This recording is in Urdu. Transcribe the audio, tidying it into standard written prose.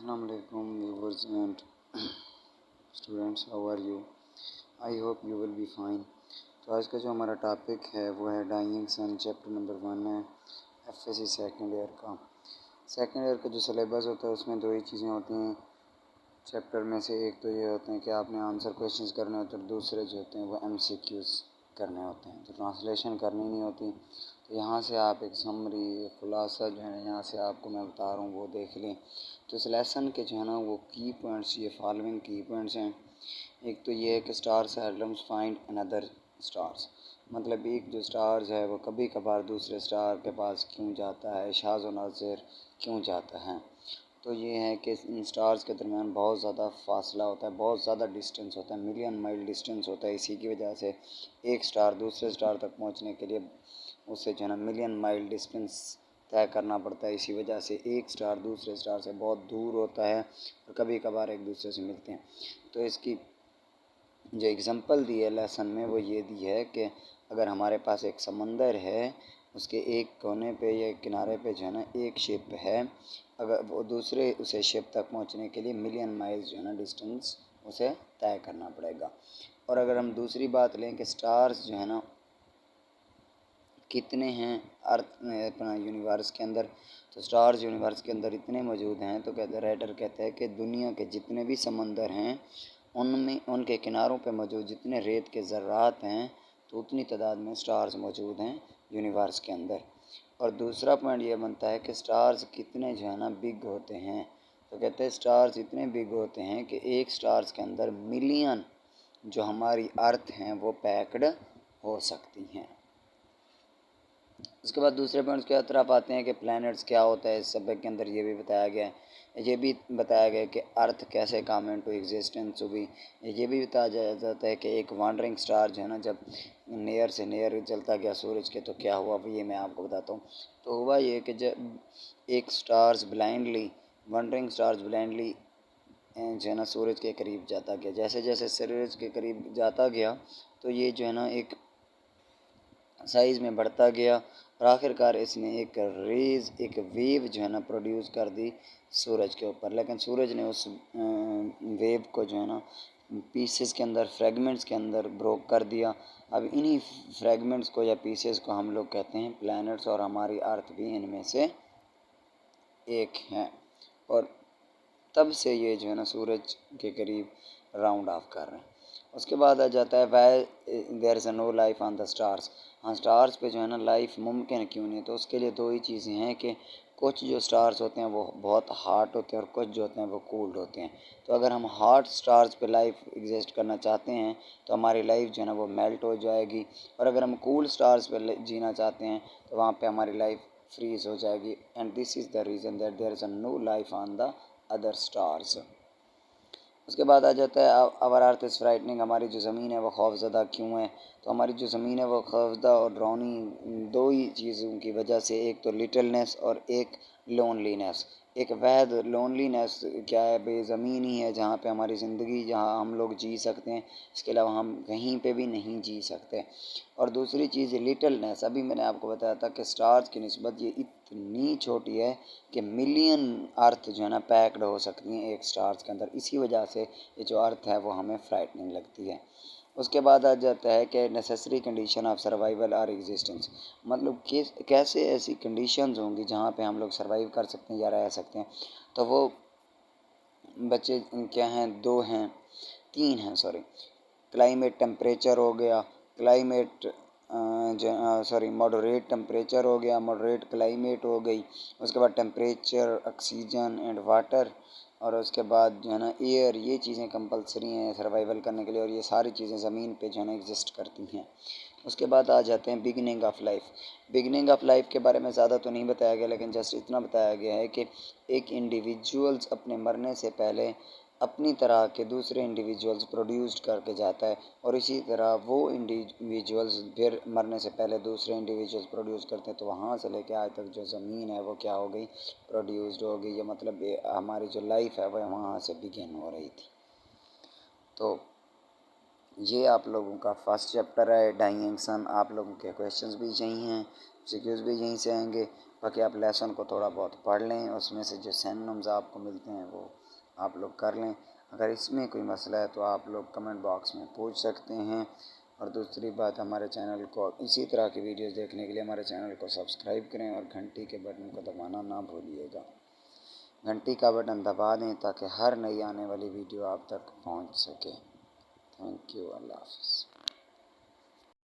Assalamu alaikum viewers and students, how are you? I hope you will be fine. تو آج کا جو ہمارا ٹاپک ہے وہ ہے ڈائنگ سن، چیپٹر نمبر 1 ہے F S C second year کا۔ سیکنڈ ایئر کا جو سلیبس ہوتا ہے اس میں دو ہی چیزیں ہوتی ہیں چیپٹر میں سے، ایک تو یہ ہوتے ہیں کہ آپ نے آنسر کویشچنز کرنے ہوتے ہیں، اور دوسرے جو ہوتے ہیں وہ ایم سی کیوز کرنے ہوتے ہیں، تو ٹرانسلیشن کرنی نہیں ہوتی۔ تو یہاں سے آپ ایک سمری خلاصہ جو ہے یہاں سے آپ کو میں بتا رہا ہوں وہ دیکھ لیں۔ تو اس لیسن کے جو ہے نا وہ کی پوائنٹس یہ فالوئنگ کی پوائنٹس ہیں۔ ایک تو یہ ہے کہ اسٹارس ہیلمس فائنڈ اندر اسٹارس، مطلب ایک جو اسٹارز ہے وہ کبھی کبھار دوسرے اسٹار کے پاس کیوں جاتا ہے، شاذ و نادر کیوں جاتا ہے۔ تو یہ ہے کہ ان اسٹارز کے درمیان بہت زیادہ فاصلہ ہوتا ہے، بہت زیادہ ڈسٹینس ہوتا ہے، ملین مائل ڈسٹینس ہوتا ہے۔ اسی کی وجہ سے ایک اسٹار دوسرے اسٹار تک پہنچنے کے لیے اسے جو ہے نا ملین مائل ڈسٹینس طے کرنا پڑتا ہے۔ اسی وجہ سے ایک اسٹار دوسرے اسٹار سے بہت دور ہوتا ہے اور کبھی کبھار ایک دوسرے سے ملتے ہیں۔ تو اس کی جو اگزامپل دی ہے لیسن میں وہ یہ دی ہے کہ اگر ہمارے پاس ایک سمندر ہے، اس کے ایک کونے پہ یا کنارے پہ جو ہے نا ایک شپ ہے، اگر وہ دوسرے اسے شپ تک پہنچنے کے لیے ملین مائلز جو ہے نا ڈسٹینس اسے طے کرنا پڑے گا۔ اور اگر ہم دوسری بات لیں کہ سٹارز جو ہے نا کتنے ہیں ارتھ میں اپنا یونیورس کے اندر، تو سٹارز یونیورس کے اندر اتنے موجود ہیں، تو رائٹر کہتا ہے کہ دنیا کے جتنے بھی سمندر ہیں ان کے کناروں پہ موجود جتنے ریت کے ذرات ہیں تو اتنی تعداد میں سٹارز موجود ہیں یونیورس کے اندر۔ اور دوسرا پوائنٹ یہ بنتا ہے کہ سٹارز کتنے جو ہے نا بگ ہوتے ہیں، تو کہتے ہیں سٹارز اتنے بگ ہوتے ہیں کہ ایک سٹارز کے اندر ملین جو ہماری ارتھ ہیں وہ پیکڈ ہو سکتی ہیں۔ اس کے بعد دوسرے پوائنٹس کی طرف آتے ہیں کہ پلینٹس کیا ہوتا ہے۔ اس سبجیکٹ کے اندر یہ بھی بتایا گیا ہے، یہ بھی بتایا گیا ہے کہ ارتھ کیسے کام انٹو ایگزسٹنس ہوئی۔ یہ بھی بتایا جاتا ہے کہ ایک وانڈرنگ سٹار جو ہے نا جب نیئر سے نیئر چلتا گیا سورج کے تو کیا ہوا، یہ میں آپ کو بتاتا ہوں۔ تو ہوا یہ کہ جب ایک stars blindly wondering stars blindly جو ہے نا سورج کے قریب جاتا گیا، جیسے جیسے سورج کے قریب جاتا گیا تو یہ جو ہے نا ایک سائز میں بڑھتا گیا، اور آخر کار اس نے ایک ویو جو ہے نا پروڈیوس کر دی سورج کے اوپر، لیکن سورج نے اس ویو کو جو ہے نا پیسز کے اندر، فریگمنٹس کے اندر بروک کر دیا۔ اب انہی فریگمنٹس کو یا پیسز کو ہم لوگ کہتے ہیں پلینٹس، اور ہماری ارتھ بھی ان میں سے ایک ہے، اور تب سے یہ جو ہے نا سورج کے قریب راؤنڈ آف کر رہے ہیں۔ اس کے بعد آ جاتا ہے why there is a no life on the stars. ہاں اسٹارس پہ جو ہے نا لائف ممکن کیوں نہیں، تو اس کے لیے دو ہی چیزیں ہیں کہ کچھ جو اسٹارس ہوتے ہیں وہ بہت ہاٹ ہوتے ہیں اور کچھ جو ہوتے ہیں وہ کولڈ ہوتے ہیں۔ تو اگر ہم ہاٹ اسٹارس پہ لائف ایگزسٹ کرنا چاہتے ہیں تو ہماری لائف جو ہے نا وہ میلٹ ہو جائے گی، اور اگر ہم کول اسٹارس پہ جینا چاہتے ہیں تو وہاں پہ ہماری لائف فریز ہو جائے گی۔ And this is the reason that there is a no life on the other stars. اس کے بعد آ جاتا ہے اور ارتھ از فرائٹننگ، ہماری جو زمین ہے وہ خوف زدہ کیوں ہے۔ تو ہماری جو زمین ہے وہ خوف زدہ اور ڈراؤنی دو ہی چیزوں کی وجہ سے، ایک تو لٹلنس اور ایک لونلینس۔ ایک وحد لونلینس کیا ہے، بے زمین ہی ہے جہاں پہ ہماری زندگی، جہاں ہم لوگ جی سکتے ہیں، اس کے علاوہ ہم کہیں پہ بھی نہیں جی سکتے۔ اور دوسری چیز لٹلنس، ابھی میں نے آپ کو بتایا تھا کہ سٹارز کی نسبت یہ اتنی چھوٹی ہے کہ ملین ارتھ جو ہے نا پیکڈ ہو سکتی ہیں ایک سٹارز کے اندر، اسی وجہ سے یہ جو ارتھ ہے وہ ہمیں فرائٹننگ لگتی ہے۔ اس کے بعد آ جاتا ہے کہ نیسیسری کنڈیشن آف سروائیول اور ایگزسٹنس، مطلب کیسے ایسی کنڈیشنز ہوں گی جہاں پہ ہم لوگ سروائیو کر سکتے ہیں یا رہ سکتے ہیں۔ تو وہ بچے کیا ہیں، تین ہیں کلائمیٹ ٹمپریچر ہو گیا، ماڈریٹ ٹمپریچر ہو گیا، ماڈریٹ کلائمیٹ ہو گئی، اس کے بعد ٹمپریچر، آکسیجن اینڈ واٹر، اور اس کے بعد جو ہے نا ایئر، یہ چیزیں کمپلسری ہیں سروائیول کرنے کے لیے، اور یہ ساری چیزیں زمین پہ جو ہے نا ایگزسٹ کرتی ہیں۔ اس کے بعد آ جاتے ہیں beginning of life. Beginning of life کے بارے میں زیادہ تو نہیں بتایا گیا، لیکن جسٹ اتنا بتایا گیا ہے کہ ایک انڈیویجولز اپنے مرنے سے پہلے اپنی طرح کے دوسرے انڈیویجولز پروڈیوسڈ کر کے جاتا ہے، اور اسی طرح وہ انڈیویجولز پھر مرنے سے پہلے دوسرے انڈیویجولز پروڈیوس کرتے ہیں، تو وہاں سے لے کے آج تک جو زمین ہے وہ کیا ہو گئی، پروڈیوسڈ ہو گئی، یہ مطلب ہماری جو لائف ہے وہ وہاں سے بگن ہو رہی تھی۔ تو یہ آپ لوگوں کا فرسٹ چیپٹر ہے ڈائنگ سن. آپ لوگوں کے کویشچنز بھی یہی ہیں، سیکیوز بھی یہیں سے آئیں گے. باقی آپ لیسن کو تھوڑا بہت پڑھ لیں، اس میں سے جو سینونمز آپ کو ملتے ہیں وہ آپ لوگ کر لیں. اگر اس میں کوئی مسئلہ ہے تو آپ لوگ کمنٹ باکس میں پوچھ سکتے ہیں. اور دوسری بات، ہمارے چینل کو اسی طرح کی ویڈیوز دیکھنے کے لیے ہمارے چینل کو سبسکرائب کریں اور گھنٹی کے بٹن کو دبانا نہ بھولیے گا. گھنٹی کا بٹن دبا دیں تاکہ ہر نئی آنے والی ویڈیو آپ تک پہنچ سکے. Thank you. اللہ حافظ.